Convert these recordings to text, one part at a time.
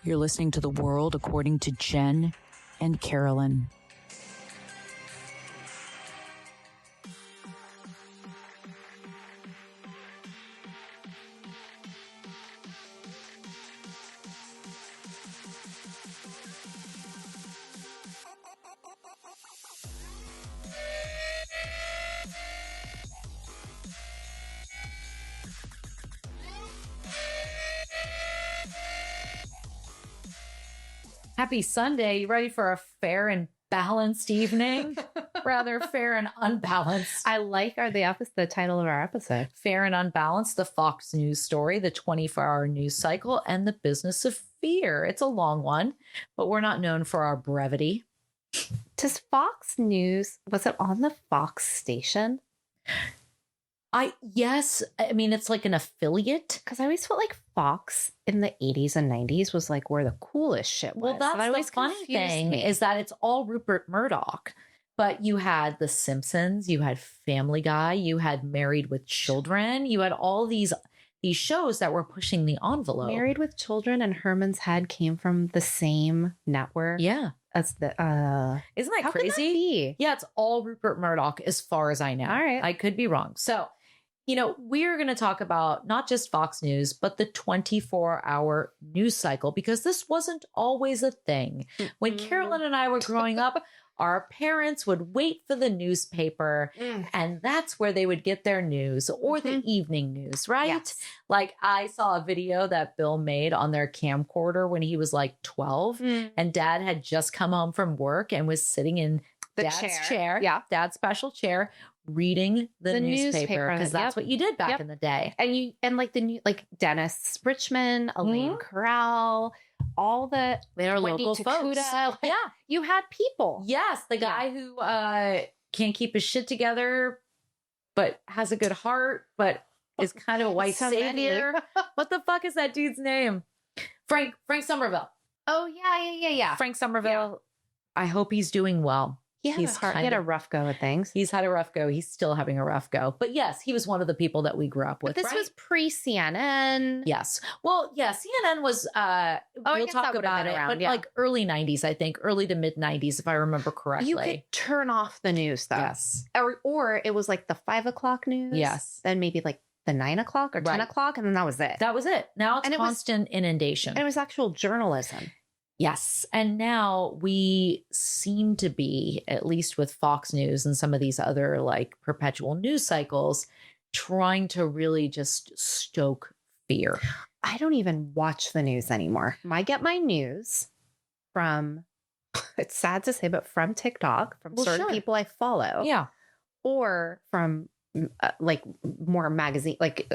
You're listening to The World According to Jen and Carolyn. Happy Sunday. You ready for a fair and balanced evening? Rather fair and unbalanced. I like the title of our episode. Fair and Unbalanced, the Fox News story, the 24-hour news cycle, and the business of fear. It's a long one, but we're not known for our brevity. Does Fox News, was it on the Fox station? Yes. I mean, it's like an affiliate. Because I always felt like Fox in the 80s and 90s was like where the coolest shit was. Well, that's the funny thing is that it's all Rupert Murdoch. But you had The Simpsons, you had Family Guy, you had Married with Children, you had all these shows that were pushing the envelope. Married with Children and Herman's Head came from the same network. Yeah. That's the Isn't that how crazy? Could that be? Yeah, it's all Rupert Murdoch as far as I know. All right. I could be wrong. So, we're going to talk about not just Fox News, but the 24-hour news cycle, because this wasn't always a thing. When Carolyn and I were growing up, our parents would wait for the newspaper, and that's where they would get their news, or the evening news, right? Yes. Like, I saw a video that Bill made on their camcorder when he was like 12, and Dad had just come home from work and was sitting in Dad's chair, Dad's special chair, reading the newspaper, because that's what you did back in the day. And like Dennis Richmond, Elaine Corral, all the they're local folks. Yeah, you had people. Yes, the guy who can't keep his shit together, but has a good heart, but is kind of a white savior. What the fuck is that dude's name? Frank Somerville. Oh yeah. Frank Somerville. Yeah. I hope he's doing well. He had a rough go at things. He's had a rough go. He's still having a rough go. But yes, he was one of the people that we grew up with. But this was pre-CNN. Yes. Well, yeah, CNN was, we'll talk about it, but like early 90s, I think, early to mid 90s, if I remember correctly. You could turn off the news, though. Yes. Or it was like the 5 o'clock news. Yes. Then maybe like the 9 o'clock or 10 o'clock, and then that was it. That was it. Now it's constant inundation. And it was actual journalism. Yes. And now we seem to be, at least with Fox News and some of these other like perpetual news cycles, trying to really just stoke fear. I don't even watch the news anymore. I get my news from, it's sad to say, but from TikTok, from certain people I follow. Yeah. Or from like more magazine, like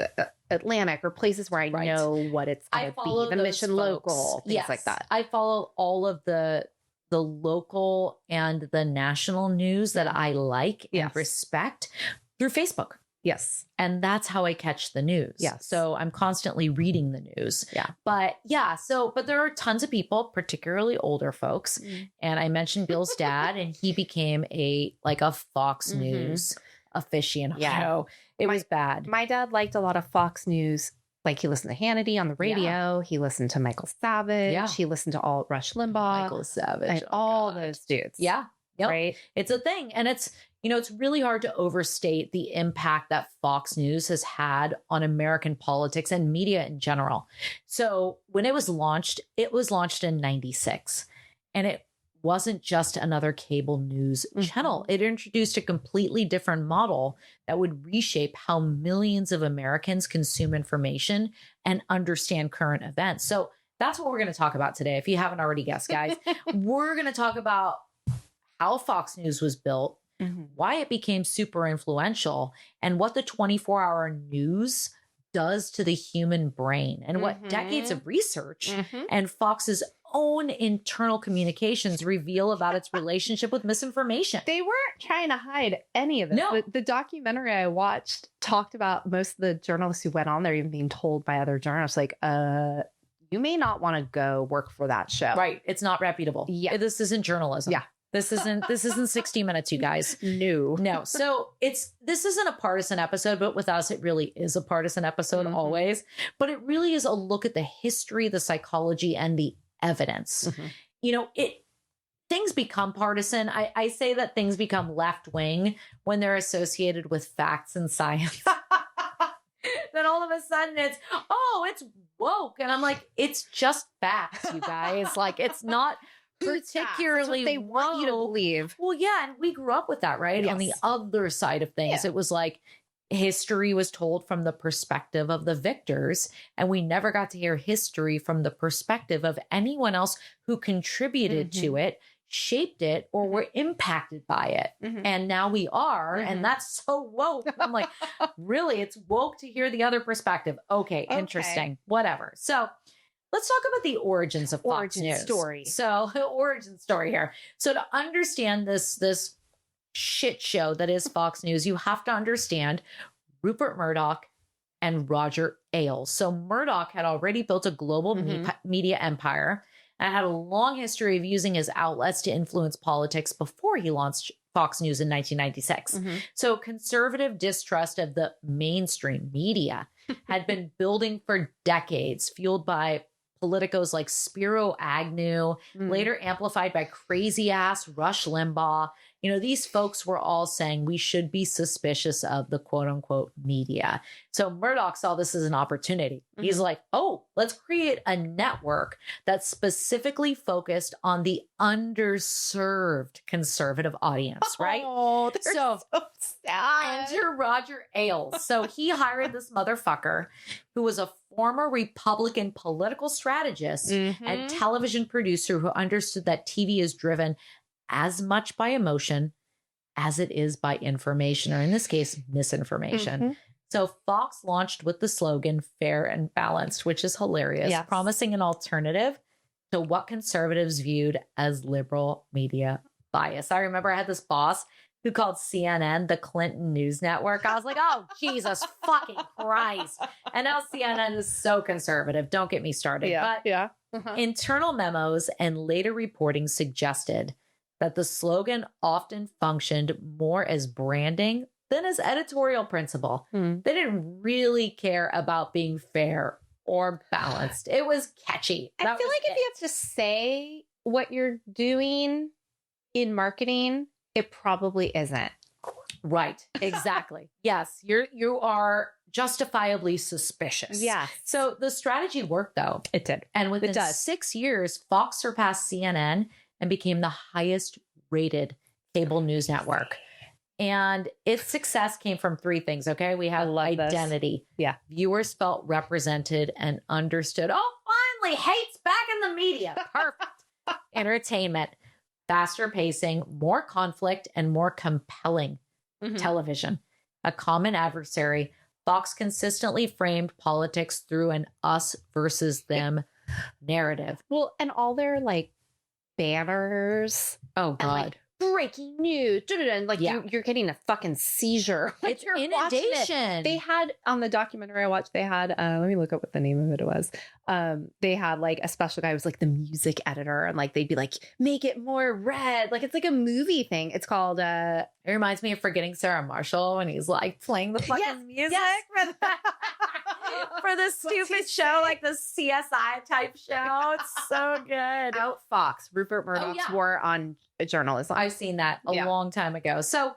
Atlantic, or places where I know what it's going to be, the Mission Local, things like that. I follow all of the local and the national news that I like and respect through Facebook. Yes. And that's how I catch the news. Yes. So I'm constantly reading the news. Yeah. But but there are tons of people, particularly older folks. And I mentioned Bill's dad, and he became a Fox News aficionado. Yeah. It was bad. My dad liked a lot of Fox News. Like, he listened to Hannity on the radio. Yeah. He listened to Michael Savage. Yeah. He listened to all Rush Limbaugh. Michael Savage. And all those dudes. Yeah. Yep. Right. It's a thing. And it's really hard to overstate the impact that Fox News has had on American politics and media in general. So when it was launched in 96, and it wasn't just another cable news channel. It introduced a completely different model that would reshape how millions of Americans consume information and understand current events. So that's what we're going to talk about today. If you haven't already guessed, guys, we're going to talk about how Fox News was built, why it became super influential, and what the 24-hour news does to the human brain, and what decades of research and Fox's own internal communications reveal about its relationship with misinformation. They weren't trying to hide any of it. No. The documentary I watched talked about most of the journalists who went on there even being told by other journalists, like, you may not want to go work for that show. Right. It's not reputable. Yeah. This isn't journalism. Yeah. This isn't 60 Minutes, you guys. No. So this isn't a partisan episode, but with us, it really is a partisan episode always. But it really is a look at the history, the psychology, and the evidence. Things become partisan. I say that things become left-wing when they're associated with facts and science. Then all of a sudden it's woke. And I'm like, it's just facts, you guys. Like, it's not particularly they want you to believe. Well, yeah. And we grew up with that, right? Yes. On the other side of things, it was like history was told from the perspective of the victors. And we never got to hear history from the perspective of anyone else who contributed to it, shaped it, or were impacted by it. And now we are, and that's so woke. I'm like, really, it's woke to hear the other perspective. Okay, interesting, whatever. So let's talk about the origins of Fox News. Story. So origin story here. So to understand this shit show that is Fox News, you have to understand Rupert Murdoch and Roger Ailes. So Murdoch had already built a global media empire and had a long history of using his outlets to influence politics before he launched Fox News in 1996. So conservative distrust of the mainstream media had been building for decades, fueled by politicos like Spiro Agnew, later amplified by crazy ass Rush Limbaugh. These folks were all saying we should be suspicious of the quote unquote media. So Murdoch saw this as an opportunity. He's like, let's create a network that's specifically focused on the underserved conservative audience, right? Oh, so sad. Enter Roger Ailes. So he hired this motherfucker who was a former Republican political strategist and television producer who understood that TV is driven as much by emotion as it is by information, or in this case, misinformation. So Fox launched with the slogan fair and balanced, which is hilarious, promising an alternative to what conservatives viewed as liberal media bias. I remember I had this boss who called CNN the Clinton News Network. I was like, oh, Jesus fucking Christ. And now CNN is so conservative. Don't get me started. But internal memos and later reporting suggested that the slogan often functioned more as branding than as editorial principle. They didn't really care about being fair or balanced. It was catchy. I feel like if you have to say what you're doing in marketing, it probably isn't. Right. Exactly. Yes. You are justifiably suspicious. Yeah. So the strategy worked though. It did. And within 6 years, Fox surpassed CNN and became the highest rated cable news network. And its success came from three things. Okay. We had identity. Yeah. Viewers felt represented and understood. Oh, finally, hate's back in the media. Perfect. Entertainment, faster pacing, more conflict, and more compelling television. A common adversary. Fox consistently framed politics through an us versus them narrative. Well, and all their banners. Oh God. Breaking news. And you're getting a fucking seizure. It's inundation. They had on the documentary I watched, they had let me look up what the name of it was. They had a special guy who was the music editor, and they'd be make it more red. It's a movie thing. It's called it reminds me of Forgetting Sarah Marshall when he's playing the fucking music for the stupid show, the CSI type show. It's so good. Out Fox, Rupert Murdoch's war on journalism. I've seen that a long time ago. So,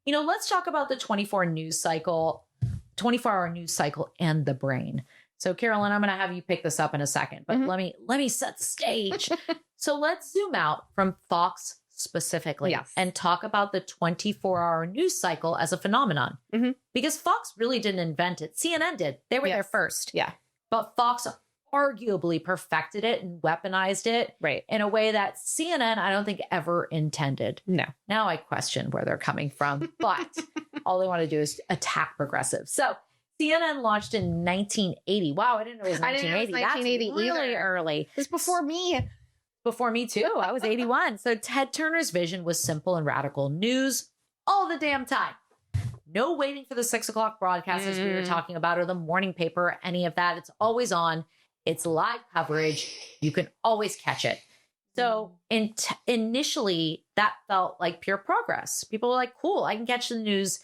let's talk about the 24-hour news cycle and the brain. So, Carolyn, I'm going to have you pick this up in a second, but let me set the stage. So let's zoom out from Fox specifically and talk about the 24-hour news cycle as a phenomenon. Because Fox really didn't invent it. CNN did. They were there first. Yeah. But Fox arguably perfected it and weaponized it in a way that CNN, I don't think, ever intended. No. Now I question where they're coming from, but all they want to do is attack progressives. So CNN launched in 1980. Wow, I didn't know it was 1980. That's really early. It was before me. Before me too. I was 81. So Ted Turner's vision was simple and radical. News all the damn time. No waiting for the 6 o'clock broadcast as we were talking about, or the morning paper, or any of that. It's always on. It's live coverage. You can always catch it. So initially, that felt like pure progress. People were like, cool, I can catch the news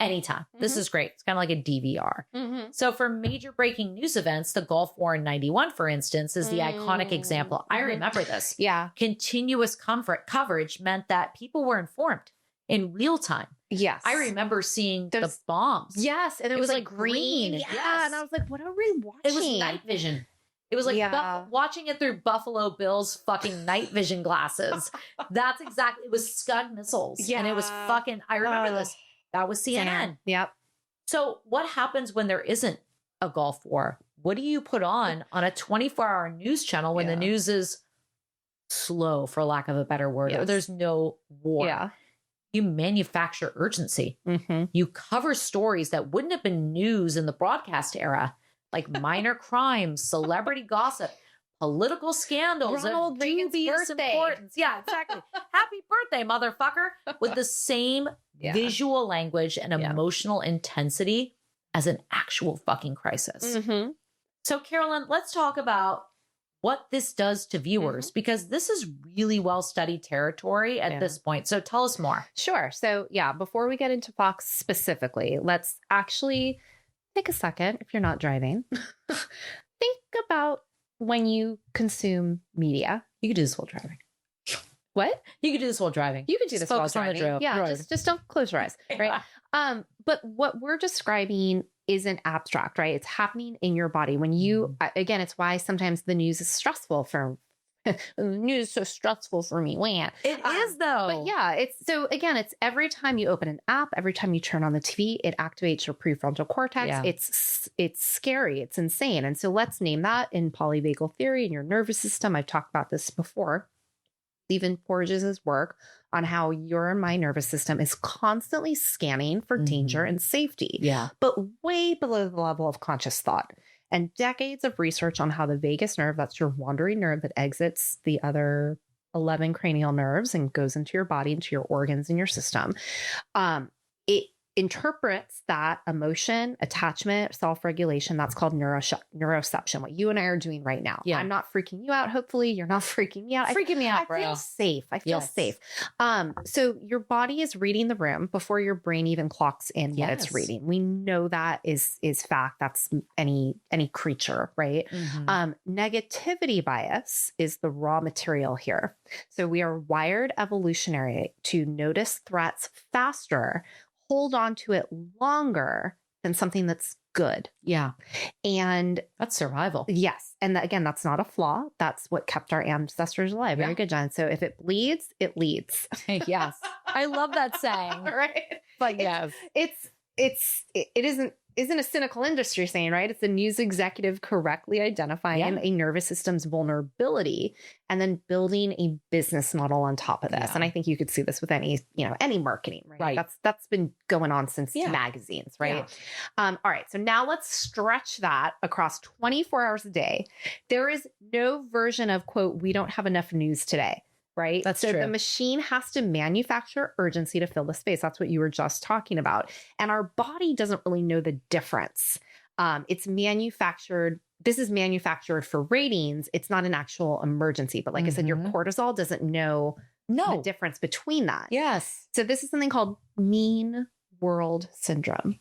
anytime. This is great. It's kind of like a DVR. So for major breaking news events, the Gulf War in 91, for instance, is the iconic example. I remember this. Yeah. Continuous coverage meant that people were informed in real time. Yes. I remember seeing the bombs. Yes. And it was like green. Yes. Yeah. And I was like, what are we watching? It was night vision. It was like watching it through Buffalo Bill's fucking night vision glasses. That's exactly, it was Scud missiles. Yeah. And it was fucking, I remember this. That was CNN. Yep. So what happens when there isn't a Gulf War? What do you put on a 24-hour news channel when the news is slow, for lack of a better word, or there's no war? Yeah. You manufacture urgency. You cover stories that wouldn't have been news in the broadcast era, like minor crimes, celebrity gossip, political scandals, Ronald Reagan's birthday. Importance. Yeah, exactly. Happy birthday, motherfucker. With the same visual language and emotional intensity as an actual fucking crisis. So, Carolyn, let's talk about what this does to viewers, because this is really well-studied territory at this point. So tell us more. Sure. So before we get into Fox specifically, let's actually take a second, if you're not driving, think about when you consume media. You could do this while driving. What? You could do this while driving. You could do this while driving. Yeah, just don't close your eyes, right? But what we're describing isn't abstract, right? It's happening in your body. When you, again, it's why sometimes the news is stressful for the news is so stressful for me. It is though. But it's every time you open an app, every time you turn on the TV, it activates your prefrontal cortex. Yeah. It's scary. It's insane. And so let's name that in polyvagal theory in your nervous system. I've talked about this before. Stephen Porges' work on how your and my nervous system is constantly scanning for danger and safety. Yeah. But way below the level of conscious thought. And decades of research on how the vagus nerve, that's your wandering nerve that exits the other 11 cranial nerves and goes into your body, into your organs in your system. It interprets that emotion, attachment, self-regulation. That's called neuroception, what you and I are doing right now. Yeah. I'm not freaking you out. Hopefully you're not freaking me out. Freaking me out, bro. I feel safe. I feel safe. So your body is reading the room before your brain even clocks in what it's reading. We know that is fact. That's any creature, right? Negativity bias is the raw material here. So we are wired evolutionary to notice threats faster, hold on to it longer than something that's good. Yeah. And that's survival. Yes. And again, that's not a flaw. That's what kept our ancestors alive. Very good, John. So if it bleeds, it leads. Yes. I love that saying. Right. But yes. It isn't a cynical industry saying, right? It's a news executive correctly identifying a nervous system's vulnerability and then building a business model on top of this. Yeah. And I think you could see this with any marketing, right? That's been going on since magazines, right? Yeah. All right. So now let's stretch that across 24 hours a day. There is no version of, quote, we don't have enough news today. Right. That's true. The machine has to manufacture urgency to fill the space. That's what you were just talking about. And our body doesn't really know the difference. It's manufactured. This is manufactured for ratings. It's not an actual emergency. But like I said, your cortisol doesn't know the difference between that. Yes. So this is something called mean world syndrome.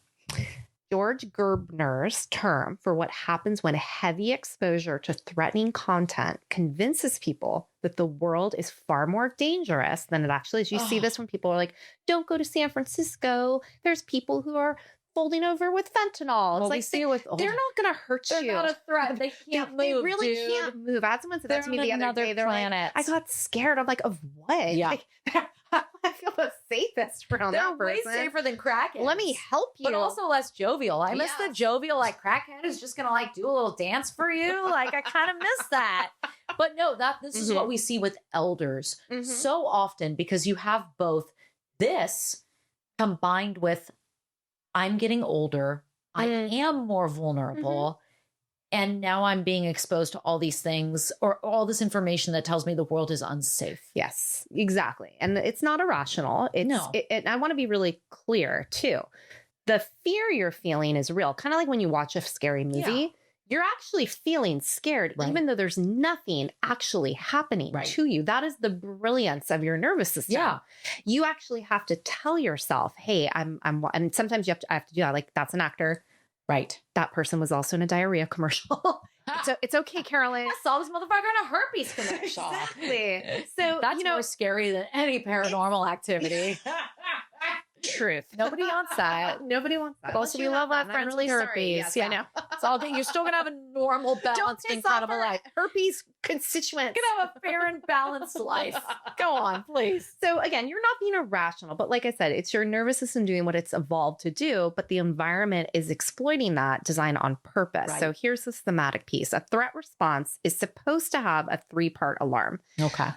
George Gerbner's term for what happens when heavy exposure to threatening content convinces people that the world is far more dangerous than it actually is. You see this when people are like, don't go to San Francisco. There's people who are folding over with fentanyl. It's like they're not going to hurt you. They're not a threat. They can't move. They really can't move. I had someone said that to me the other day. They're planet. Like, I got scared. I'm like, of what? Yeah. Like, I feel the safest around that person. They're way safer than crackheads. Let me help you. But also less jovial. I miss the jovial, like crackhead is just going to like do a little dance for you. Like I kind of miss that. But no, this is what we see with elders so often, because you have both this combined with I'm getting older. I am more vulnerable. And now I'm being exposed to all these things or all this information that tells me the world is unsafe. Yes, exactly. And it's not irrational. And I want to be really clear too. The fear you're feeling is real. Kind of like when you watch a scary movie, you're actually feeling scared, Right. even though there's nothing actually happening Right. to you. That is the brilliance of your nervous system. Yeah. You actually have to tell yourself, hey, and sometimes I have to do that. Like, that's an actor. Right. That person was also in a diarrhea commercial. So it's okay, Carolyn. I saw this motherfucker in a herpes commercial. Exactly. So, That's more scary than any paranormal activity. truth. Nobody wants that. Nobody wants that. Also, we love our friendly herpes. Yes, Yeah, I yeah. know. It's all good. You're still going to have a normal, balanced, piss off incredible our life. herpes constituents. You're going to have a fair and balanced life. Go on, please. So again, you're not being irrational, but like I said, it's your nervous system doing what it's evolved to do, but the environment is exploiting that design on purpose. Right. So here's the thematic piece. A threat response is supposed to have a 3-part alarm. Okay.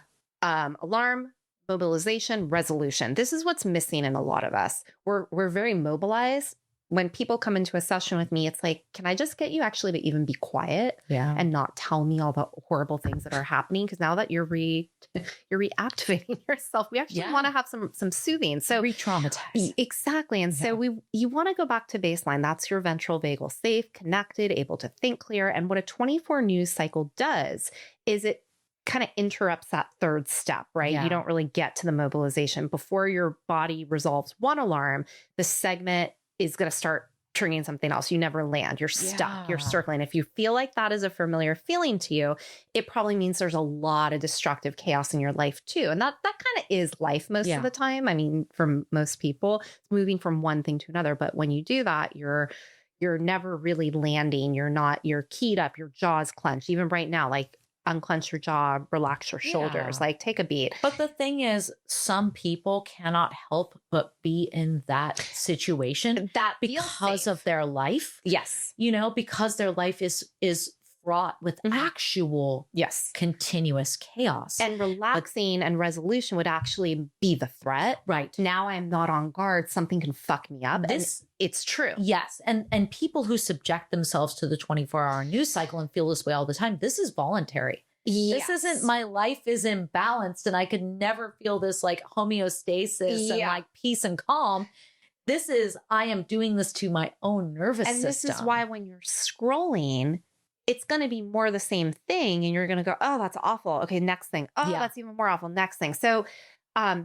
Alarm, mobilization, resolution. This is what's missing in a lot of us. We're very mobilized. When people come into a session with me, it's like, can I just get you actually to even be quiet Yeah. and not tell me all the horrible things that are happening? Because now that you're reactivating yourself, we actually want to have some soothing. So re-traumatize. Exactly. And so you want to go back to baseline. That's your ventral vagal safe, connected, able to think clear. And what a 24 news cycle does is it kind of interrupts that third step, right? Yeah. You don't really get to the mobilization. Before your body resolves one alarm, the segment is going to start triggering something else. You never land. You're stuck. You're Yeah. circling. If you feel like that is a familiar feeling to you, it probably means there's a lot of destructive chaos in your life too. And that kind of is life most of the time. I mean, for most people, it's moving from one thing to another. But when you do that, you're never really landing. You're keyed up, your jaw's clenched. Even right now, like, unclench your jaw, relax your shoulders, like take a beat. But the thing is, some people cannot help but be in that situation That because of their life. Yes. Because their life is fraught with actual continuous chaos. And relaxing and resolution would actually be the threat. Right. Now I'm not on guard. Something can fuck me up. It's true. Yes. And people who subject themselves to the 24-hour news cycle and feel this way all the time, this is voluntary. Yes. This isn't my life is imbalanced and I could never feel this like homeostasis and like peace and calm. This is, I am doing this to my own nervous system. And this is why when you're scrolling, it's going to be more the same thing. And you're going to go, oh, that's awful. Okay, next thing. Oh, that's even more awful. Next thing. So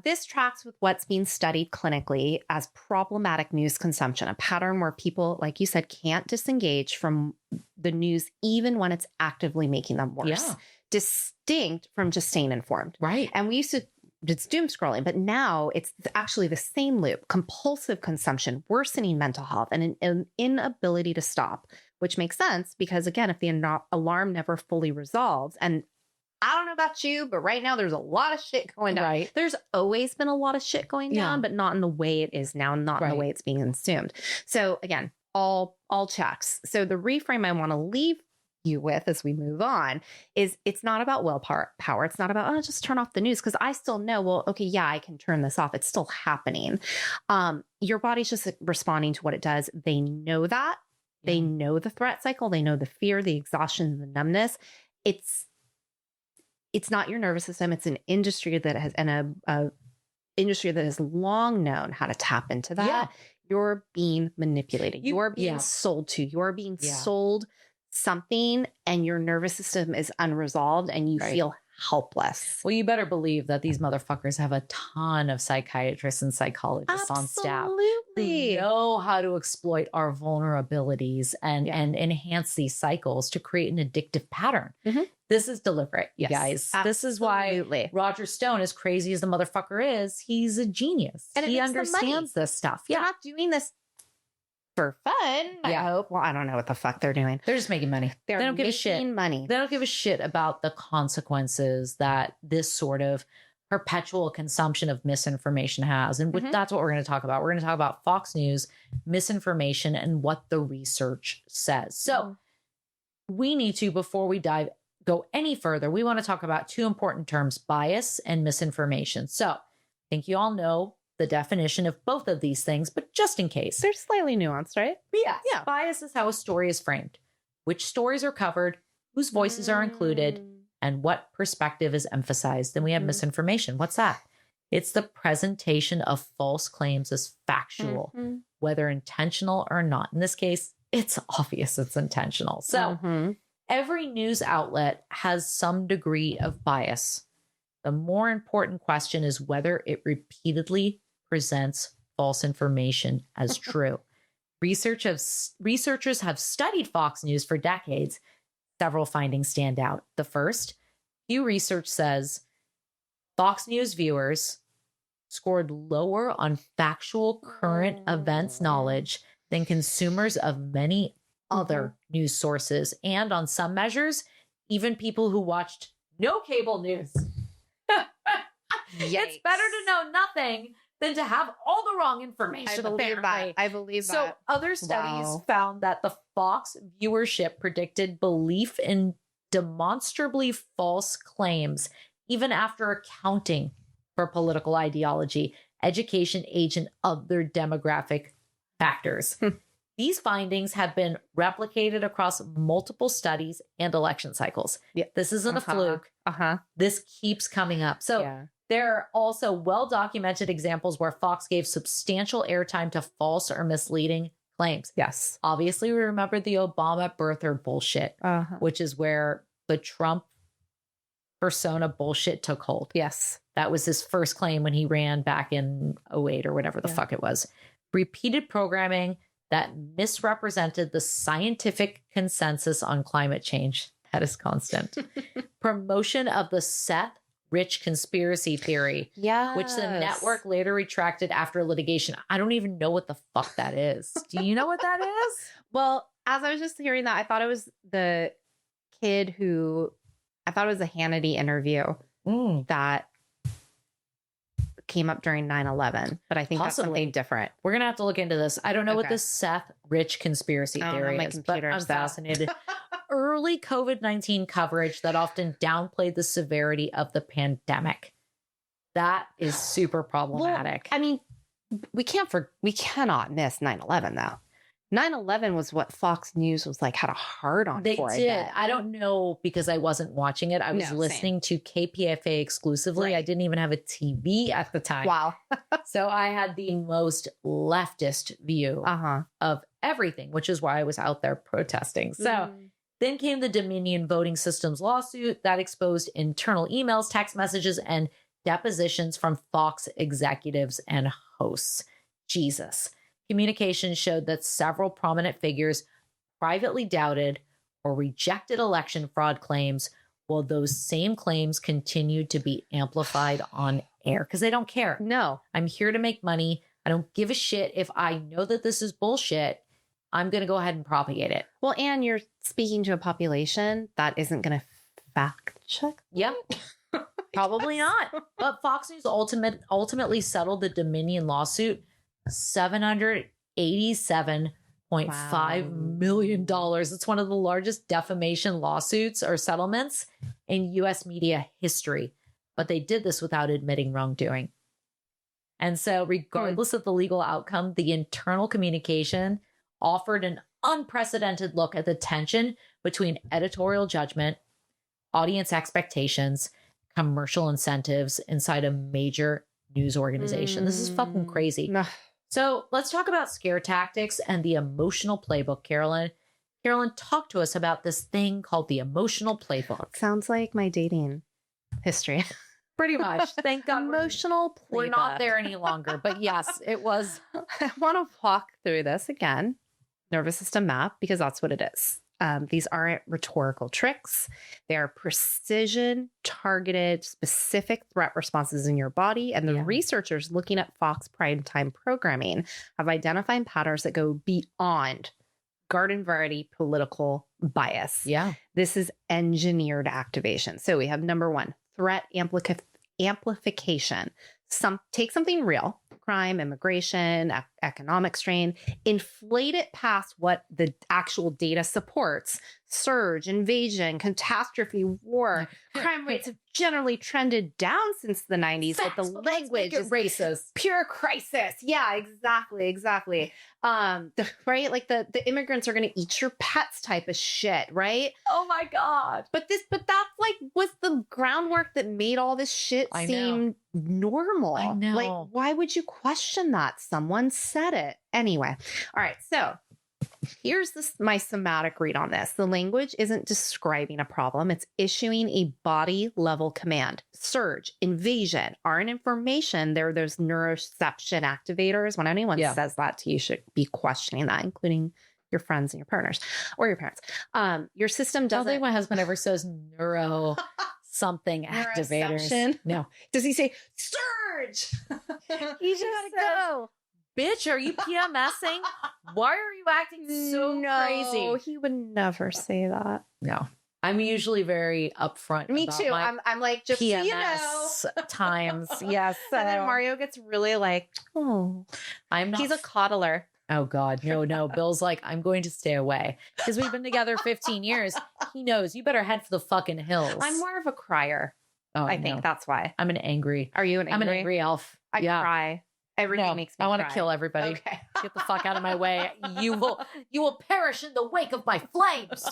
this tracks with what's being studied clinically as problematic news consumption, a pattern where people, like you said, can't disengage from the news even when it's actively making them worse. Distinct from just staying informed. Right. And we used to, it's doom scrolling, but now it's actually the same loop: compulsive consumption, worsening mental health, and an inability to stop, which makes sense because, again, if the alarm never fully resolves, and I don't know about you, but right now there's a lot of shit going down. Right. There's always been a lot of shit going down, but not in the way it is now, not in the way it's being consumed. So again, all checks. So the reframe I want to leave you with as we move on is it's not about willpower. It's not about, just turn off the news, because I still know, well, okay, yeah, I can turn this off. It's still happening. Your body's just responding to what it does. They know that. They know the threat cycle. They know the fear, the exhaustion, the numbness. It's not your nervous system. It's an industry that has, and a industry that has long known how to tap into that. Yeah. You're being manipulated. You're being sold to. You're being sold something, and your nervous system is unresolved, and you feel helpless. Well, you better believe that these motherfuckers have a ton of psychiatrists and psychologists on staff who know how to exploit our vulnerabilities and enhance these cycles to create an addictive pattern. This is deliberate, you guys. This is why Roger Stone, as crazy as the motherfucker is, he's a genius. And he understands this stuff. They're not doing this for fun, I hope. Well, I don't know what the fuck they're doing. They're just making money. They don't give a shit. Money. They don't give a shit about the consequences that this sort of perpetual consumption of misinformation has. And that's what we're going to talk about. We're going to talk about Fox News, misinformation, and what the research says. So we need to, before we go any further, we want to talk about two important terms: bias and misinformation. So I think you all know the definition of both of these things, but just in case. They're slightly nuanced, right? Yeah. Bias is how a story is framed, which stories are covered, whose voices are included, and what perspective is emphasized. Then we have misinformation. What's that? It's the presentation of false claims as factual, whether intentional or not. In this case, it's obvious it's intentional. So every news outlet has some degree of bias. The more important question is whether it repeatedly presents false information as true. Researchers have studied Fox News for decades. Several findings stand out. The first, Pew Research says Fox News viewers scored lower on factual current events knowledge than consumers of many other news sources. And on some measures, even people who watched no cable news. It's better to know nothing than to have all the wrong information. I believe that. So other studies found that the Fox viewership predicted belief in demonstrably false claims, even after accounting for political ideology, education, age, and other demographic factors. These findings have been replicated across multiple studies and election cycles. This isn't a fluke. This keeps coming up. So there are also well-documented examples where Fox gave substantial airtime to false or misleading claims. Yes. Obviously, we remember the Obama birther bullshit, which is where the Trump persona bullshit took hold. Yes. That was his first claim when he ran back in 2008 or whatever the fuck it was. Repeated programming that misrepresented the scientific consensus on climate change. That is constant. Promotion of the Seth Rich conspiracy theory, which the network later retracted after litigation. I don't even know what the fuck that is. Do you know what that is? Well, as I was just hearing that, I thought it was the kid who, I thought it was a Hannity interview that came up during 9/11, but I think that's something different. We're going to have to look into this. I don't know what this Seth Rich conspiracy theory is, but I'm fascinated. Early COVID-19 coverage that often downplayed the severity of the pandemic. That is super problematic. Well, I mean, we cannot miss 9/11 though. 9/11 was what Fox News was like, had a hard on for. They did. I don't know because I wasn't watching it. I was listening to KPFA exclusively. I didn't even have a TV at the time. Wow. So I had the most leftist view of everything, which is why I was out there protesting. So then came the Dominion voting systems lawsuit that exposed internal emails, text messages, and depositions from Fox executives and hosts. Jesus. Communications showed that several prominent figures privately doubted or rejected election fraud claims, while those same claims continued to be amplified on air because they don't care. No. I'm here to make money. I don't give a shit if I know that this is bullshit. I'm going to go ahead and propagate it. Well, and you're speaking to a population that isn't going to fact check. Yep. Probably not. But Fox News ultimately settled the Dominion lawsuit $787.5 million. It's one of the largest defamation lawsuits or settlements in U.S. media history. But they did this without admitting wrongdoing. And so regardless of the legal outcome, the internal communication offered an unprecedented look at the tension between editorial judgment, audience expectations, commercial incentives inside a major news organization. This is fucking crazy. So let's talk about scare tactics and the emotional playbook, Carolyn. Carolyn, talk to us about this thing called the emotional playbook. Sounds like my dating history. Pretty much. Thank God. Emotional playbook. We're not there any longer, but yes, it was. I want to walk through this again. Nervous system map, because that's what it is. These aren't rhetorical tricks. They are precision, targeted, specific threat responses in your body. And the researchers looking at Fox primetime programming have identified patterns that go beyond garden variety political bias. Yeah. This is engineered activation. So we have number one, threat amplification. Take something real, crime, immigration, economic strain, inflate it past what the actual data supports. Surge, invasion, catastrophe, war, crime rates have generally trended down since the 90s, but the language is racist. Pure crisis. Yeah, exactly. Right? Like the immigrants are going to eat your pets type of shit, right? Oh my God. But that's like was the groundwork that made all this shit seem normal. I know. Like, why would you question that? Someone said it. Anyway. All right. So Here's my somatic read on this. The language isn't describing a problem. It's issuing a body level command. Surge, invasion, are an information. There are those neuroception activators. When anyone says that to you, you should be questioning that, including your friends and your partners or your parents. Your system doesn't. I don't think my husband ever says neuro something activators. No. Does he say surge? He just gotta go. Bitch, are you PMSing? Why are you acting so crazy? He would never say that. No. I'm usually very upfront. Me too. I'm like, just PMS so you know. times. Yes. And then Mario gets really like, oh, I'm not. He's a coddler. Oh God, no. Bill's like, I'm going to stay away because we've been together 15 years. He knows you better head for the fucking hills. I'm more of a crier. Oh, I think that's why. I'm an angry. Are you an angry? I'm an angry elf. I cry. Everything makes me I want to cry. kill everybody. Okay. Get the fuck out of my way. You will perish in the wake of my flames.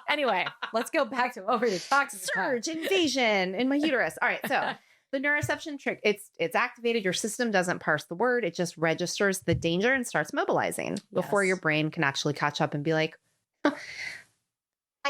Anyway, let's go back to over the toxic surge, invasion in my uterus. All right. So the neuroception trick, it's activated. Your system doesn't parse the word. It just registers the danger and starts mobilizing before your brain can actually catch up and be like, my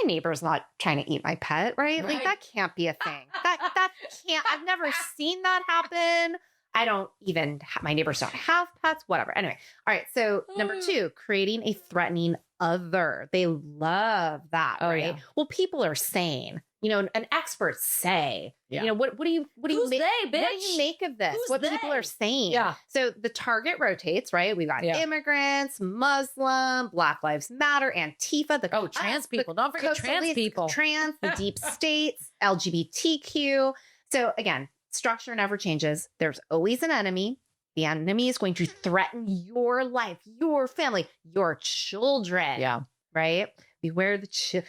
neighbor's not trying to eat my pet, right? Like that can't be a thing. That can't, I've never seen that happen. I don't even, my neighbors don't have pets, whatever. Anyway. All right. So number 2, creating a threatening other. They love that, right? Yeah. Well, people are sane. You know, and experts say, you know, what do you make? They, bitch? What do you make of this? What people are saying? Yeah. So the target rotates, right? We got immigrants, Muslim, Black Lives Matter, Antifa, trans people. Don't forget trans people. Trans, the deep states, LGBTQ. So again, structure never changes. There's always an enemy. The enemy is going to threaten your life, your family, your children. Yeah. Right? Beware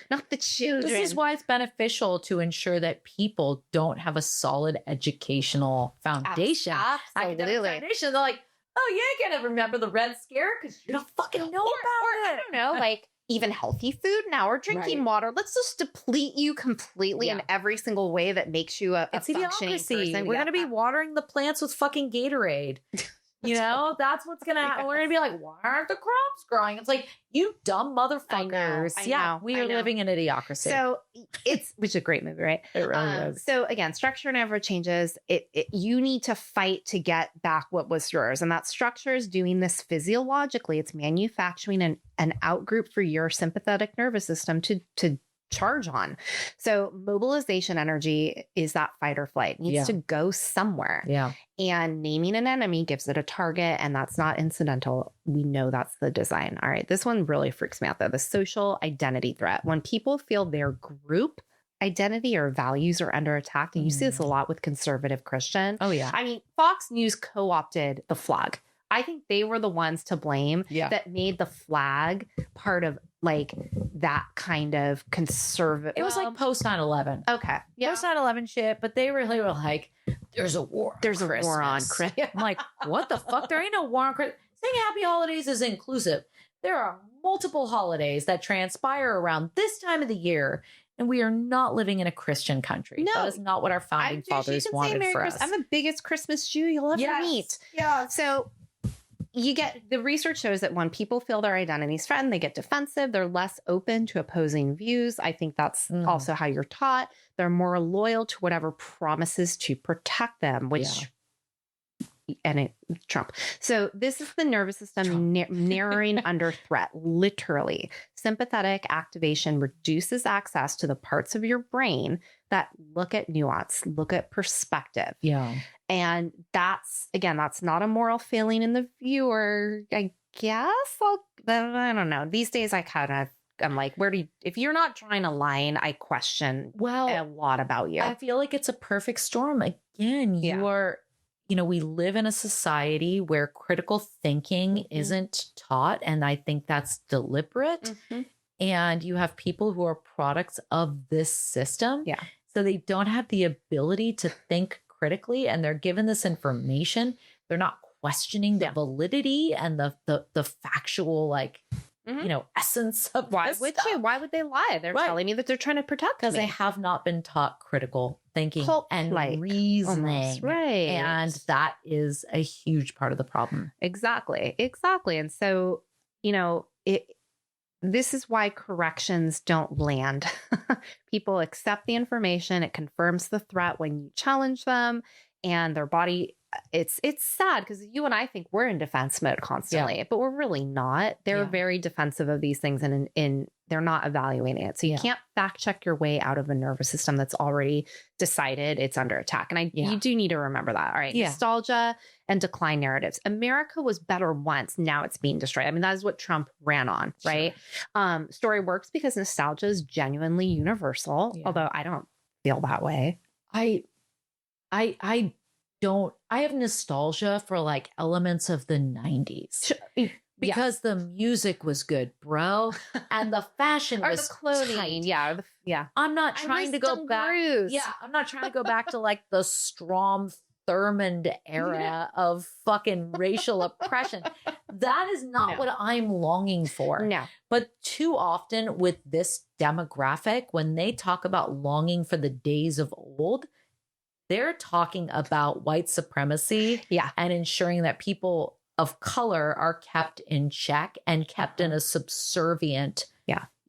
not the children. This is why it's beneficial to ensure that people don't have a solid educational foundation. Absolutely. Foundation. They're like, oh, you ain't gonna remember the Red Scare because you don't fucking know about it. I don't know, like even healthy food now or drinking water. Let's just deplete you completely in every single way that makes you a functioning person. We're gonna be watering the plants with fucking Gatorade. You know, that's what's going to happen. We're going to be like, why aren't the crops growing? It's like, you dumb motherfuckers. I know. We are living in idiocracy. So which is a great movie, right? It really is. So again, structure never changes. You need to fight to get back what was yours. And that structure is doing this physiologically. It's manufacturing an outgroup for your sympathetic nervous system to charge on. So mobilization energy is that fight or flight. It needs to go somewhere. Yeah. And naming an enemy gives it a target, and that's not incidental. We know that's the design. All right. This one really freaks me out though. The social identity threat. When people feel their group identity or values are under attack, and you see this a lot with conservative Christian. Oh yeah. I mean, Fox News co-opted the flag. I think they were the ones to blame that made the flag part of like that kind of conservative. It was like post 9/11. Okay. Yeah. Post 9/11 shit, but they really were like, there's a war. There's a war on Christmas. I'm like, what the fuck? There ain't no war on Christmas. Saying happy holidays is inclusive. There are multiple holidays that transpire around this time of the year, and we are not living in a Christian country. No. That is not what our founding fathers wanted for us. I'm the biggest Christmas Jew you'll ever meet. Yeah. So the research shows that when people feel their identities threatened, they get defensive. They're less open to opposing views. I think that's also how you're taught. They're more loyal to whatever promises to protect them, Trump. So this is the nervous system narrowing under threat, literally. Sympathetic activation reduces access to the parts of your brain that look at nuance, look at perspective. Yeah. And that's not a moral failing in the viewer. I guess I don't know. These days I'm like, if you're not trying to line, I question a lot about you. I feel like it's a perfect storm. Again, you are, we live in a society where critical thinking isn't taught. And I think that's deliberate. And you have people who are products of this system. Yeah. So they don't have the ability to think critically, and they're given this information. They're not questioning the validity and the factual, essence of why would they lie? They're telling me that they're trying to protect me. Because they have not been taught critical thinking and reasoning. Almost, right. And that is a huge part of the problem. Exactly. And so, this is why corrections don't land. People accept the information. It confirms the threat when you challenge them, and their body. It's sad because you and I think we're in defense mode constantly, but we're really not. They're very defensive of these things, and they're not evaluating it. So you can't fact check your way out of a nervous system that's already decided it's under attack. And you do need to remember that. All right. Yeah. Nostalgia and decline narratives. America was better once. Now it's being destroyed. I mean, that is what Trump ran on, right? Story works because nostalgia is genuinely universal, although I don't feel that way. I have nostalgia for like elements of the 90s. Because the music was good, bro. And the fashion was the clothing. Tight. Yeah. I'm not trying to go back. Yeah. I'm not trying to go back to like the Strom Thurmond era of fucking racial oppression. That is not what I'm longing for. No. But too often with this demographic, when they talk about longing for the days of old, they're talking about white supremacy and ensuring that people of color are kept in check and kept in a subservient,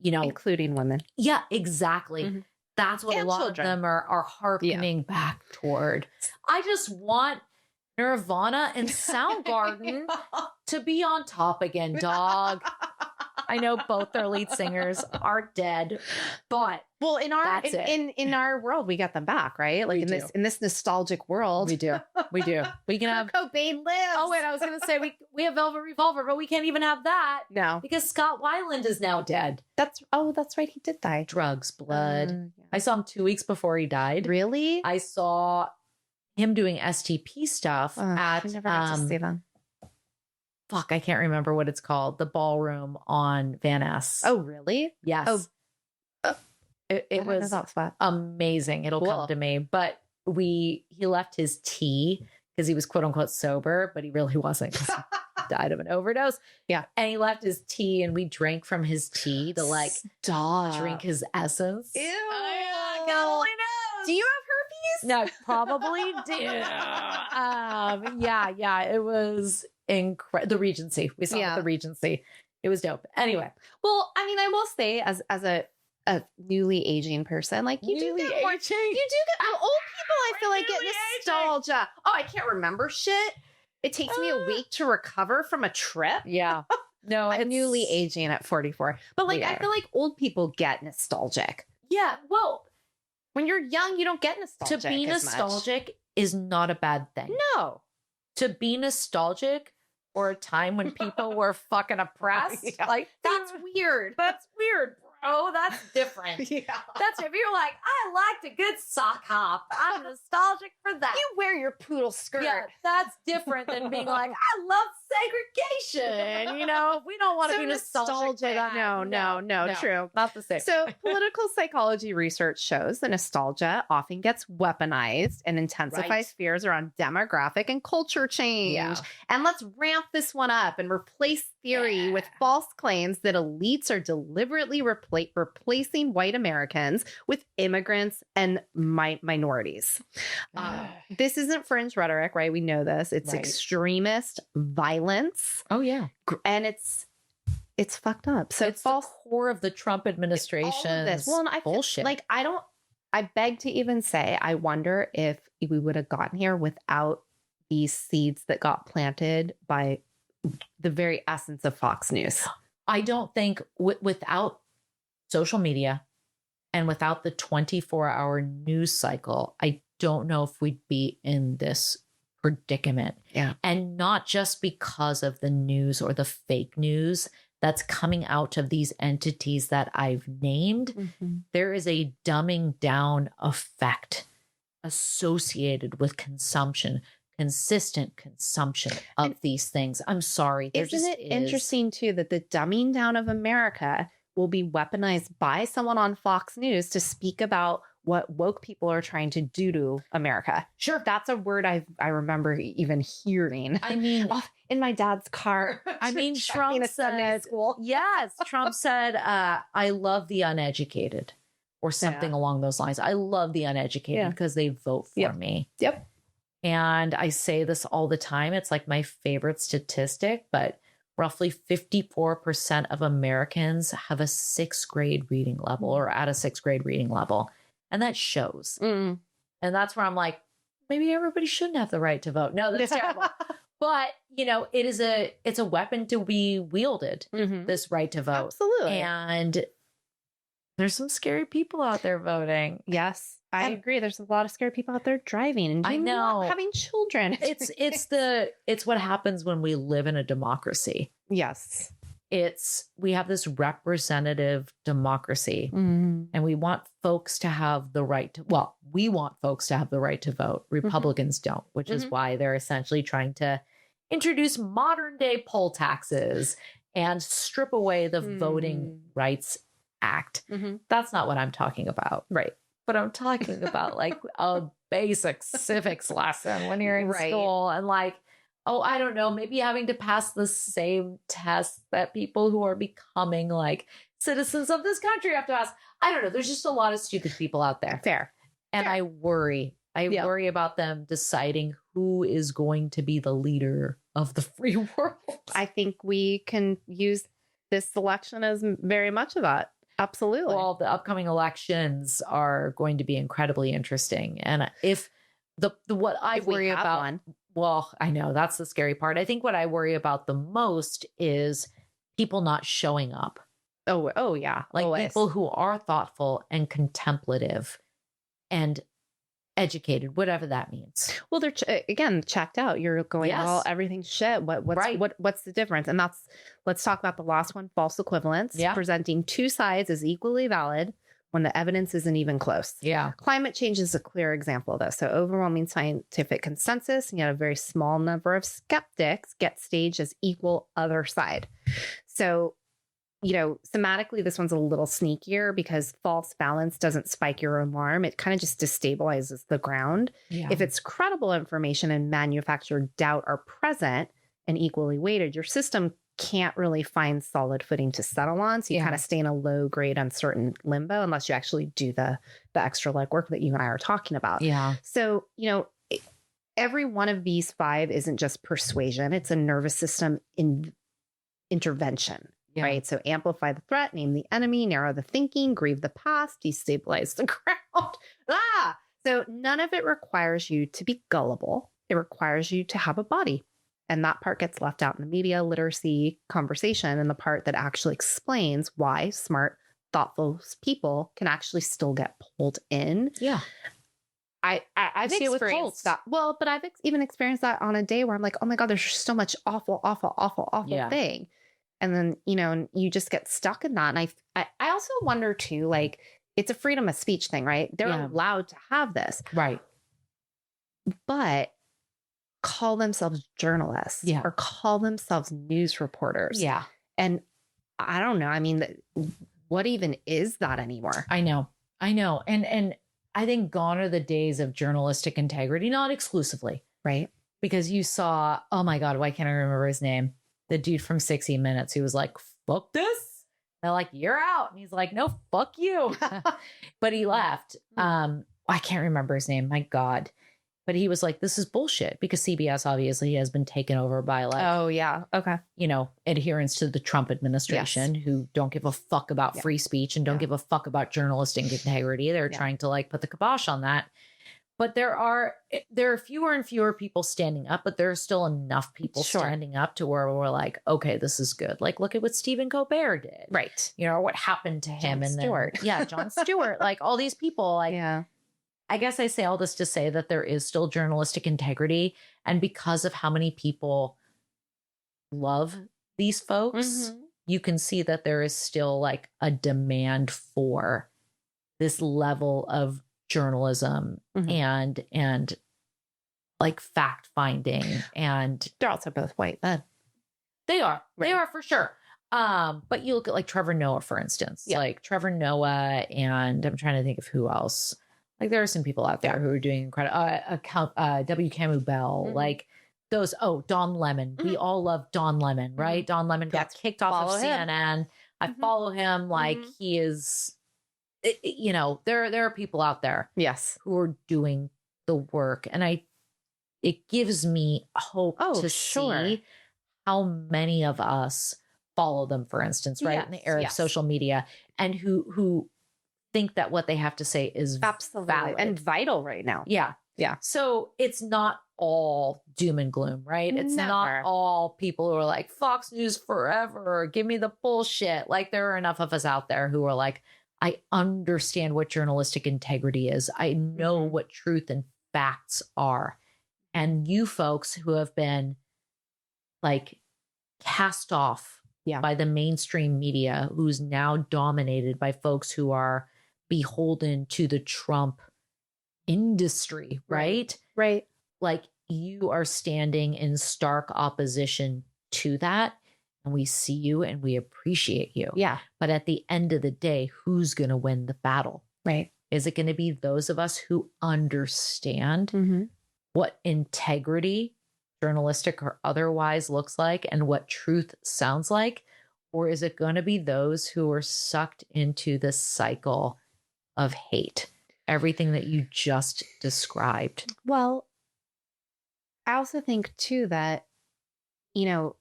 including women. Yeah, exactly. Mm-hmm. That's what a lot of them are harkening back toward. I just want Nirvana and Soundgarden to be on top again, dog. I know both their lead singers are dead, but in our world, we got them back, right? Like in this nostalgic world, we do. We can have Cobain lives. Oh wait, I was gonna say we have Velvet Revolver, but we can't even have that. No, because Scott Weiland is now dead. That's right. He did die. Drugs, blood. I saw him 2 weeks before he died. Really? I saw him doing STP stuff at. I never got to see them. Fuck, I can't remember what it's called. The ballroom on Van Ness. Oh, really? Yes. It was amazing. It'll come to me. But he left his tea because he was quote unquote sober, but he really wasn't because he died of an overdose. Yeah. And he left his tea and we drank from his tea to like drink his essence. Ew. Oh, God only knows. Do you have herpes? No, probably do. Yeah. It was incredible. The Regency. We saw it at the Regency. It was dope. Anyway. Well, I mean, I will say as a newly aging person, like you do get old people, I feel like get nostalgia. Oh, I can't remember shit. It takes me a week to recover from a trip. Yeah. No, I'm newly aging at 44. But like I feel like old people get nostalgic. Yeah. Well, when you're young, you don't get nostalgic. To be nostalgic is not a bad thing. No. To be nostalgic for a time when people were fucking oppressed. Like that's weird. That's weird, bro. That's different. That's if you're like, I liked a good sock hop. I'm nostalgic for that. You wear your poodle skirt. Yeah, that's different than being like, I love segregation. You know, we don't want to be nostalgic. No, true. Not the same. So political psychology research shows that nostalgia often gets weaponized and intensifies fears around demographic and culture change. Yeah. And let's ramp this one up and replace theory with false claims that elites are deliberately replacing white Americans with immigrants and minorities. This isn't fringe rhetoric, right? We know this. It's extremist violence. Oh, yeah. And it's fucked up. So it's the core of the Trump administration. Well, and I bullshit. Like, I beg to even say, I wonder if we would have gotten here without these seeds that got planted by the very essence of Fox News. I don't think without social media and without the 24-hour news cycle, I don't know if we'd be in this predicament. Yeah. And not just because of the news or the fake news that's coming out of these entities that I've named. Mm-hmm. There is a dumbing down effect associated with consumption, consistent consumption of these things. I'm sorry. Isn't it interesting too that the dumbing down of America will be weaponized by someone on Fox News to speak about what woke people are trying to do to America? Sure. That's a word I remember even hearing. I mean, in my dad's car. I mean, Trump said, yes, Trump said, I love the uneducated or something along those lines. I love the uneducated because they vote for me. Yep. And I say this all the time. It's like my favorite statistic, but roughly 54% of Americans have a 6th grade reading level or at a 6th grade reading level. And that shows. And that's where I'm like, maybe everybody shouldn't have the right to vote. No, that's terrible. But, it's a weapon to be wielded, this right to vote. Absolutely. And there's some scary people out there voting. Yes, I agree. There's a lot of scary people out there driving and having children. It's what happens when we live in a democracy. Yes. We have this representative democracy and we want folks to have the right to, we want folks to have the right to vote. Republicans don't, which is why they're essentially trying to introduce modern day poll taxes and strip away the Voting Rights Act. That's not what I'm talking about. Right. But I'm talking about like a basic civics lesson when you're in school and like, I don't know, maybe having to pass the same test that people who are becoming like citizens of this country have to pass. I don't know. There's just a lot of stupid people out there. Fair. And I worry. I worry about them deciding who is going to be the leader of the free world. I think we can use this election as very much of that. Absolutely. Well, the upcoming elections are going to be incredibly interesting. And if what I worry about, well, I know that's the scary part. I think what I worry about the most is people not showing up. Oh yeah. Like always. People who are thoughtful and contemplative and educated, whatever that means. Well, they're again checked out. You're going, well, everything's shit. What's the difference? And let's talk about the last one: false equivalence. Yeah. Presenting two sides as equally valid when the evidence isn't even close. Yeah. Climate change is a clear example of this. So overwhelming scientific consensus, and yet a very small number of skeptics get staged as equal other side. So, thematically, this one's a little sneakier because false balance doesn't spike your alarm. It kind of just destabilizes the ground. Yeah. If it's credible information and manufactured doubt are present and equally weighted, your system can't really find solid footing to settle on. So you kind of stay in a low grade, uncertain limbo unless you actually do the extra legwork that you and I are talking about. Yeah. So, every one of these 5 isn't just persuasion. It's a nervous system intervention. Yeah. Right. So amplify the threat, name the enemy, narrow the thinking, grieve the past, destabilize the crowd. So none of it requires you to be gullible. It requires you to have a body. And that part gets left out in the media literacy conversation, and the part that actually explains why smart, thoughtful people can actually still get pulled in. Yeah. I've experienced that. Well, but I've even experienced that on a day where I'm like, oh my God, there's just so much awful thing. And then, you just get stuck in that. And I also wonder too, like, it's a freedom of speech thing, right? They're allowed to have this. Right. But call themselves journalists or call themselves news reporters. Yeah. And I don't know. I mean, what even is that anymore? I know. And I think gone are the days of journalistic integrity, not exclusively. Right. Because you saw, oh my God, why can't I remember his name? The dude from 60 Minutes who was like, fuck this. They're like, you're out. And he's like, no, fuck you. But he left. I can't remember his name. My God. But he was like, this is bullshit, because CBS obviously has been taken over by like, oh yeah. Okay. Adherents to the Trump administration who don't give a fuck about free speech and don't give a fuck about journalistic integrity. They're trying to like put the kibosh on that. But there are fewer and fewer people standing up, but there are still enough people standing up to where we're like, okay, this is good. Like, look at what Stephen Colbert did. Right. What happened to him. Jon Stewart. Jon Stewart, like all these people, like, I guess I say all this to say that there is still journalistic integrity. And because of how many people love these folks, you can see that there is still like a demand for this level of journalism and like fact finding. And they're also both white men. They are. Right. They are for sure. But you look at like Trevor Noah, for instance, like Trevor Noah, and I'm trying to think of who else. Like there are some people out there who are doing incredible. W. Camu Bell, like those. Oh, Don Lemon. We all love Don Lemon, right? Don Lemon got kicked off of CNN. I follow him. Like he is. There are people out there, who are doing the work, and it gives me hope to see how many of us follow them, for instance, right? In the era of social media, and who think that what they have to say is absolutely valid and vital right now. Yeah. Yeah. So it's not all doom and gloom, right? It's not all people who are like, Fox News forever, give me the bullshit. Like, there are enough of us out there who are like, I understand what journalistic integrity is. I know what truth and facts are. And you folks who have been like cast off by the mainstream media, who's now dominated by folks who are beholden to the Trump industry, right? Right. Like, you are standing in stark opposition to that. And we see you and we appreciate you. Yeah. But at the end of the day, who's going to win the battle? Right. Is it going to be those of us who understand what integrity, journalistic or otherwise, looks like and what truth sounds like? Or is it going to be those who are sucked into the cycle of hate? Everything that you just described. Well, I also think too that, you know,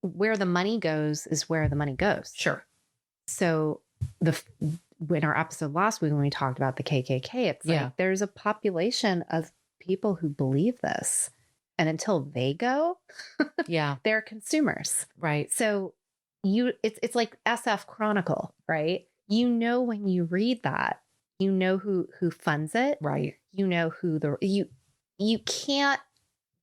where the money goes is where the money goes. Sure. So in our episode last week when we talked about the KKK, it's like there's a population of people who believe this, and until they go, they're consumers, right? So it's like SF Chronicle, right? You know, when you read that, you know who funds it, right? You know who you can't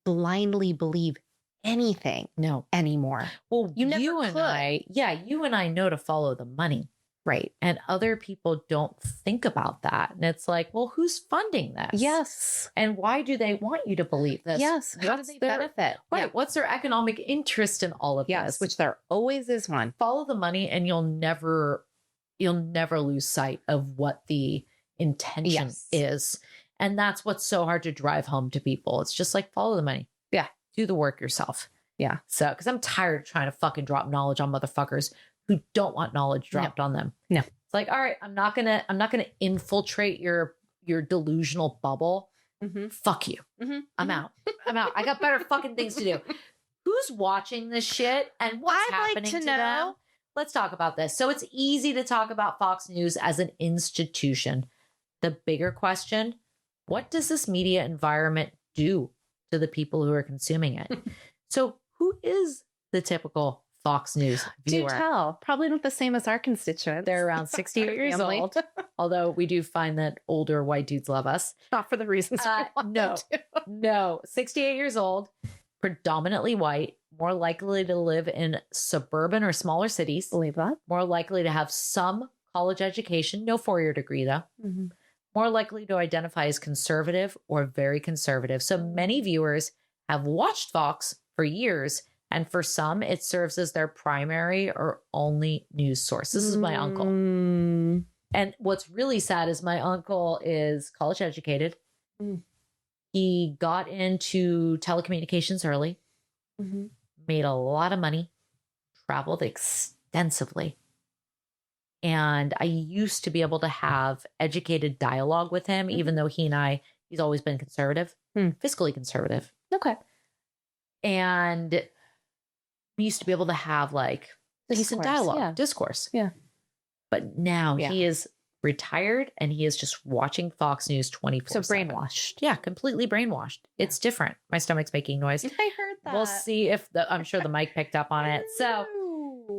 blindly believe anything anymore. Well, you and I know to follow the money, right? And other people don't think about that. And it's like, well, who's funding this? Yes. And why do they want you to believe this? Yes. How do they benefit? Right. Yeah. What's their economic interest in all of this? Which there always is one. Follow the money, and you'll never lose sight of what the intention is. And that's what's so hard to drive home to people. It's just like, follow the money. Yeah. Do the work yourself. Yeah. So, because I'm tired of trying to fucking drop knowledge on motherfuckers who don't want knowledge dropped on them. No. It's like, all right, I'm not gonna infiltrate your delusional bubble. Fuck you. I'm out. I got better fucking things to do. Who's watching this shit and what's happening to them? Let's talk about this. So it's easy to talk about Fox News as an institution. The bigger question, what does this media environment do to the people who are consuming it? So who is the typical Fox News viewer? Do tell. Probably not the same as our constituents. They're around 68 years old. Although we do find that older white dudes love us. Not for the reasons we want them to. No. 68 years old, predominantly white, more likely to live in suburban or smaller cities. Believe that. More likely to have some college education, no 4-year degree though. More likely to identify as conservative or very conservative. So many viewers have watched Fox for years, and for some, it serves as their primary or only news source. This is my uncle. And what's really sad is my uncle is college educated. He got into telecommunications early, made a lot of money, traveled extensively. And I used to be able to have educated dialogue with him, even though he's always been conservative, fiscally conservative. Okay. And we used to be able to have like decent dialogue, discourse. Yeah. But now he is retired and he is just watching Fox News 24/7. So brainwashed. Yeah, completely brainwashed. It's different. My stomach's making noise. I heard that. We'll see if I'm sure the mic picked up on it. So,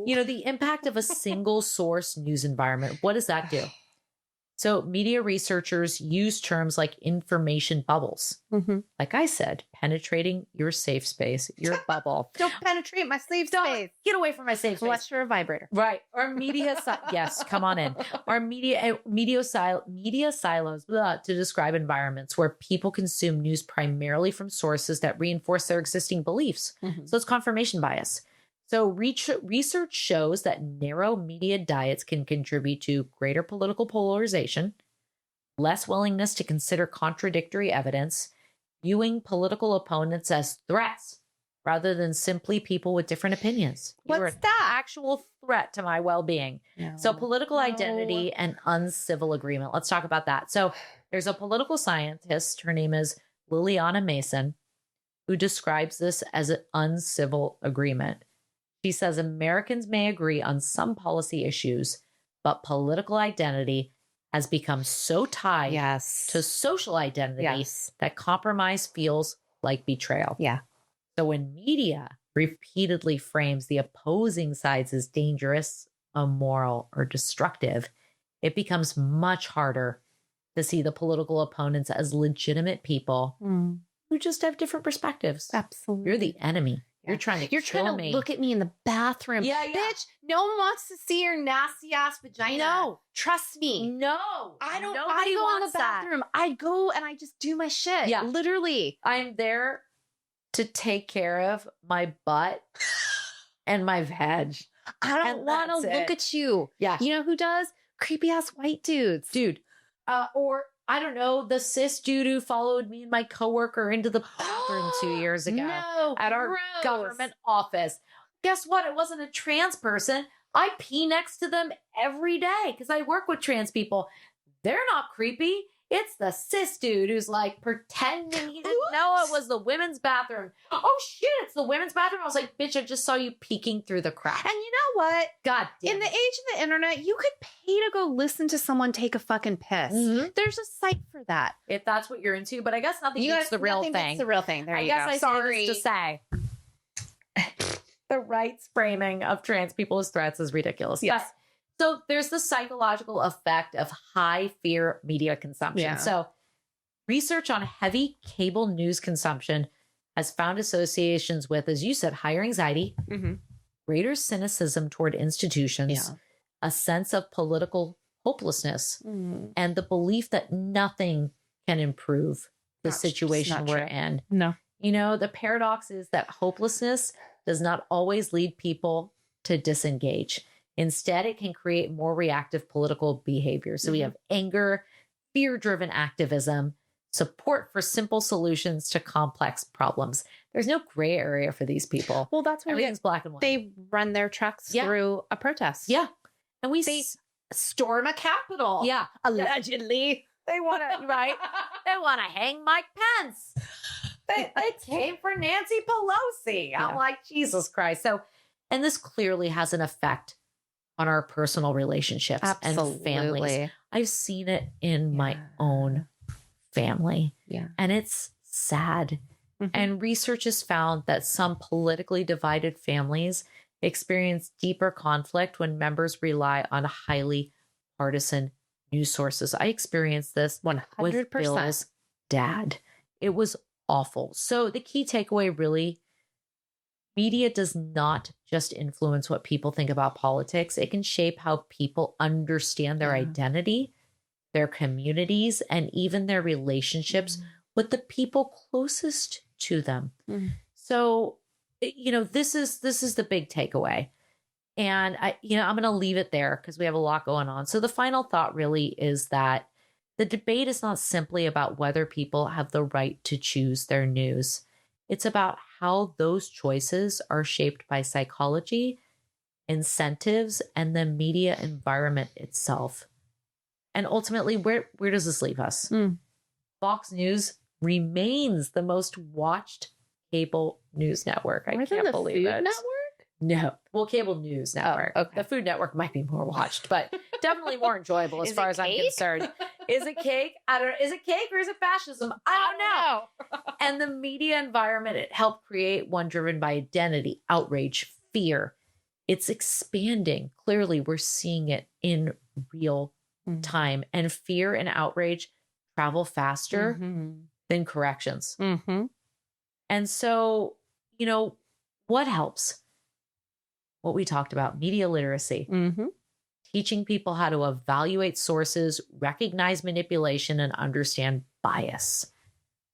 you know, the impact of a single source news environment, what does that do? So media researchers use terms like information bubbles. Like I said, penetrating your safe space, your bubble. Don't penetrate my safe space. Get away from my safe space. Unless you're a vibrator. Right. Or media, yes, come on in. Or media silos to describe environments where people consume news primarily from sources that reinforce their existing beliefs. So it's confirmation bias. So research shows that narrow media diets can contribute to greater political polarization, less willingness to consider contradictory evidence, viewing political opponents as threats rather than simply people with different opinions. What's that? Actual threat to my well-being. So political identity and uncivil agreement. Let's talk about that. So there's a political scientist. Her name is Liliana Mason, who describes this as an uncivil agreement. She says Americans may agree on some policy issues, but political identity has become so tied to social identity that compromise feels like betrayal. Yeah. So when media repeatedly frames the opposing sides as dangerous, immoral, or destructive, it becomes much harder to see the political opponents as legitimate people who just have different perspectives. Absolutely. You're the enemy. You're trying to look at me in the bathroom. Yeah. Bitch, no one wants to see your nasty ass vagina. No. Trust me. No. I don't. Nobody I go in wants the bathroom. that. I go and I just do my shit. Yeah. Literally. I'm there to take care of my butt and my veg. I don't want to look at you. Yeah. You know who does? Creepy ass white dudes. Dude. Or I don't know, the cis dude who followed me and my coworker into the bathroom 2 years ago at our government office. Guess what? It wasn't a trans person. I pee next to them every day because I work with trans people. They're not creepy. It's the cis dude who's like pretending he didn't know it was the women's bathroom. Oh shit, it's the women's bathroom. I was like, bitch, I just saw you peeking through the crack. And you know what? God damn In the age of the internet, you could pay to go listen to someone take a fucking piss. There's a site for that. If that's what you're into, but I guess nothing beats the real thing. It's the real thing. There I you guess go. I Sorry. say this to say the right's framing of trans people as threats is ridiculous. Yes. So there's the psychological effect of high fear media consumption. Yeah. So research on heavy cable news consumption has found associations with, as you said, higher anxiety, greater cynicism toward institutions, a sense of political hopelessness, and the belief that nothing can improve the situation we're in. No. You know, the paradox is that hopelessness does not always lead people to disengage. Instead, it can create more reactive political behavior. So we have anger, fear-driven activism, support for simple solutions to complex problems. There's no gray area for these people. Well, that's why everything's black and white. They run their trucks through a protest. Yeah. And they storm a Capitol. Yeah. Allegedly. They want to, right? They want to hang Mike Pence. They came for Nancy Pelosi. I'm like, Jesus Christ. So, and this clearly has an effect on our personal relationships and families. I've seen it in my own family. Yeah. And it's sad. And research has found that some politically divided families experience deeper conflict when members rely on highly partisan news sources. I experienced this 100%. with Bill's dad. It was awful. So the key takeaway really, media does not just influence what people think about politics. It can shape how people understand their identity, their communities, and even their relationships with the people closest to them. So, you know, this is the big takeaway. And I'm going to leave it there because we have a lot going on. So the final thought really is that the debate is not simply about whether people have the right to choose their news. It's about how those choices are shaped by psychology, incentives, and the media environment itself. And ultimately, where does this leave us? Fox News remains the most watched cable news network. I can't believe it. Network? No. Well, cable news network. Oh, okay. The Food Network might be more watched, but definitely more enjoyable as far as I'm concerned. Is it cake? I don't know. Is it cake or is it fascism? I don't know. And the media environment, it helped create one driven by identity, outrage, fear. It's expanding. Clearly, we're seeing it in real time. And fear and outrage travel faster than corrections. And so, you know, what helps? What we talked about, media literacy, teaching people how to evaluate sources, recognize manipulation, and understand bias.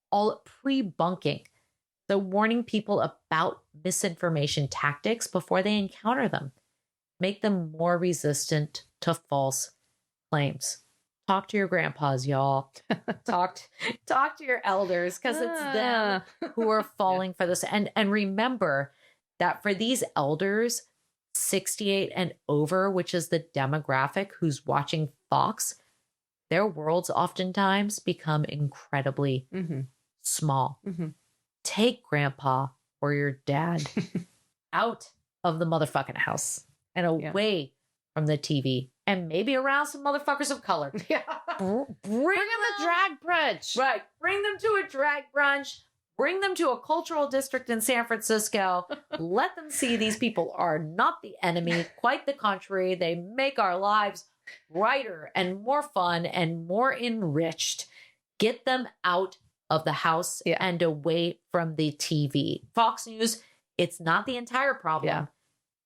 All pre-bunking, so warning people about misinformation tactics before they encounter them, make them more resistant to false claims. Talk to your grandpas, y'all. Talk to your elders, because it's them who are falling for this. And remember that for these elders, 68 and over, which is the demographic who's watching Fox, their worlds oftentimes become incredibly small. take grandpa or your dad out of the motherfucking house and away from the TV and maybe around some motherfuckers of color. Yeah. Bring them a drag brunch. Right. Bring them to a drag brunch. Bring them to a cultural district in San Francisco. Let them see these people are not the enemy. Quite the contrary. They make our lives brighter and more fun and more enriched. Get them out of the house and away from the TV. Fox News, it's not the entire problem. Yeah.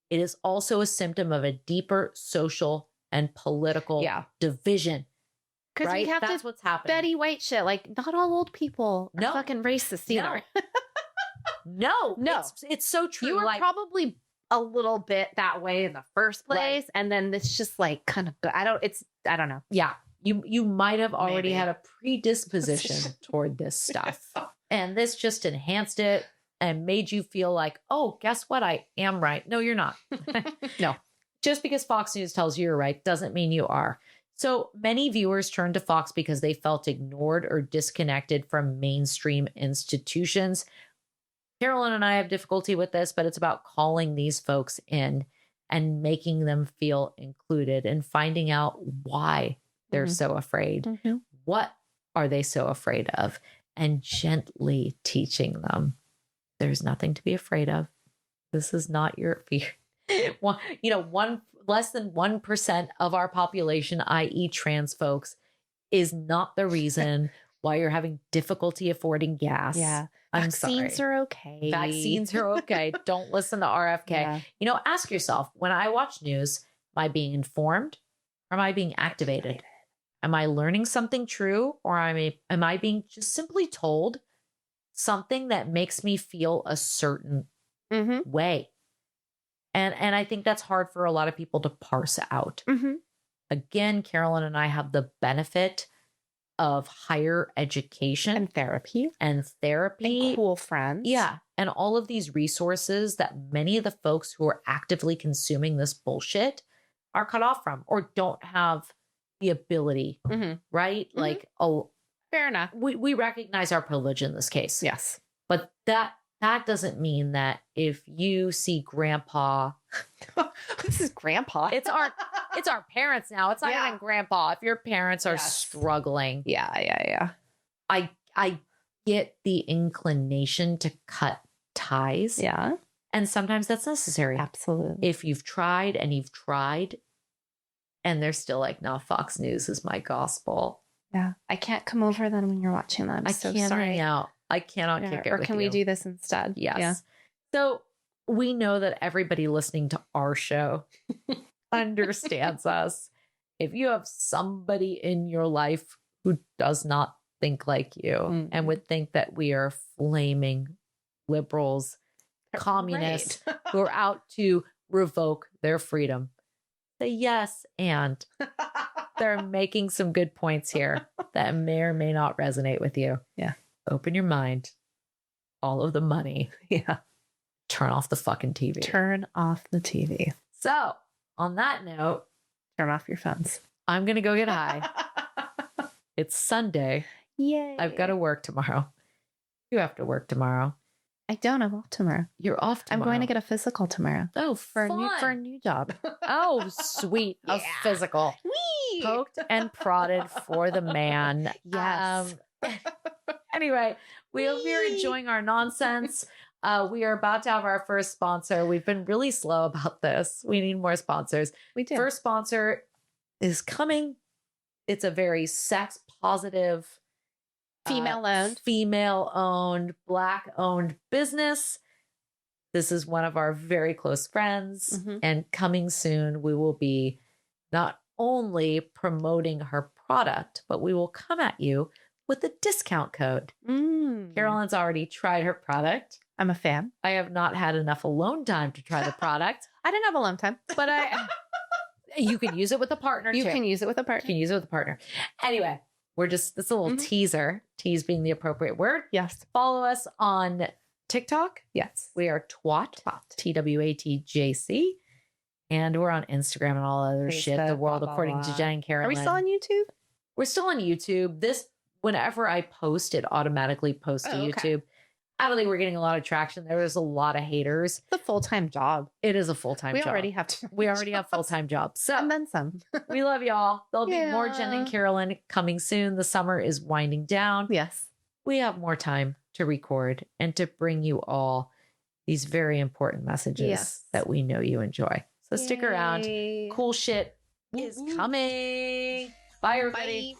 It is also a symptom of a deeper social and political division. Because we have That's what's happening. Betty White shit. Like, not all old people are fucking racist either. No. It's so true. You were probably a little bit that way in the first place. And then it's just like kind of, I don't know. Yeah. You might have already had a predisposition toward this stuff. And this just enhanced it and made you feel like, oh, guess what? I am right. No, you're not. No. Just because Fox News tells you you're right doesn't mean you are. So many viewers turned to Fox because they felt ignored or disconnected from mainstream institutions. Carolyn and I have difficulty with this, but it's about calling these folks in and making them feel included and finding out why they're so afraid. What are they so afraid of? And gently teaching them there's nothing to be afraid of. This is not your fear. Less than 1% of our population, i.e. trans folks, is not the reason why you're having difficulty affording gas. Yeah. I'm Vaccines sorry. are okay. Vaccines are okay. Don't listen to RFK. Yeah. Ask yourself, when I watch news, am I being informed or am I being activated? Am I learning something true or am I being just simply told something that makes me feel a certain way? And I think that's hard for a lot of people to parse out. Again, Carolyn and I have the benefit of higher education and therapy and cool friends. Yeah. And all of these resources that many of the folks who are actively consuming this bullshit are cut off from or don't have the ability, right? Like, fair enough. We recognize our privilege in this case. Yes. But that doesn't mean that if you see grandpa, this is grandpa. It's our parents now. It's not even grandpa. If your parents are struggling. Yeah. I get the inclination to cut ties. Yeah. And sometimes that's necessary. Absolutely. If you've tried and they're still like, no, Fox News is my gospel. Yeah. I can't come over then when you're watching them. I can't hang out. I cannot kick it or with can you. we do this instead? Yes. Yeah. So we know that everybody listening to our show understands us. If you have somebody in your life who does not think like you and would think that we are flaming liberals, communists who are out to revoke their freedom, say yes. And they're making some good points here that may or may not resonate with you. Yeah. Open your mind. All of the money. Yeah. Turn off the fucking TV. Turn off the TV. So, on that note, turn off your phones. I'm going to go get high. It's Sunday. Yay. I've got to work tomorrow. You have to work tomorrow. I don't. I'm off tomorrow. You're off tomorrow. I'm going to get a physical tomorrow. Oh, for a new job. Oh, sweet. A physical. Whee! Poked and prodded for the man. Yes. Anyway, we hope you're enjoying our nonsense. We are about to have our first sponsor. We've been really slow about this. We need more sponsors. We do. First sponsor is coming. It's a very sex positive, female owned, Black owned business. This is one of our very close friends. And coming soon, we will be not only promoting her product, but we will come at you with a discount code. Carolyn's already tried her product. I'm a fan. I have not had enough alone time to try the product. I didn't have alone time, but you can use it with a partner. You can use it with a partner. Anyway, it's a little teaser. Tease being the appropriate word. Yes. Follow us on TikTok. Yes. We are TWAT. TWATJC. And we're on Instagram and all other shit. The world according to Jen and Carolyn. Are we still on YouTube? We're still on YouTube. Whenever I post, it automatically posts to YouTube. I don't think we're getting a lot of traction. There was a lot of haters. It's a full-time job. It is a full-time job. We already have full-time jobs. So and then some. we love y'all. There'll be more Yeah. Jen and Carolyn coming soon. The summer is winding down. Yes. We have more time to record and to bring you all these very important messages that we know you enjoy. So stick around. Yay. Cool shit is coming. Bye, everybody. Bye.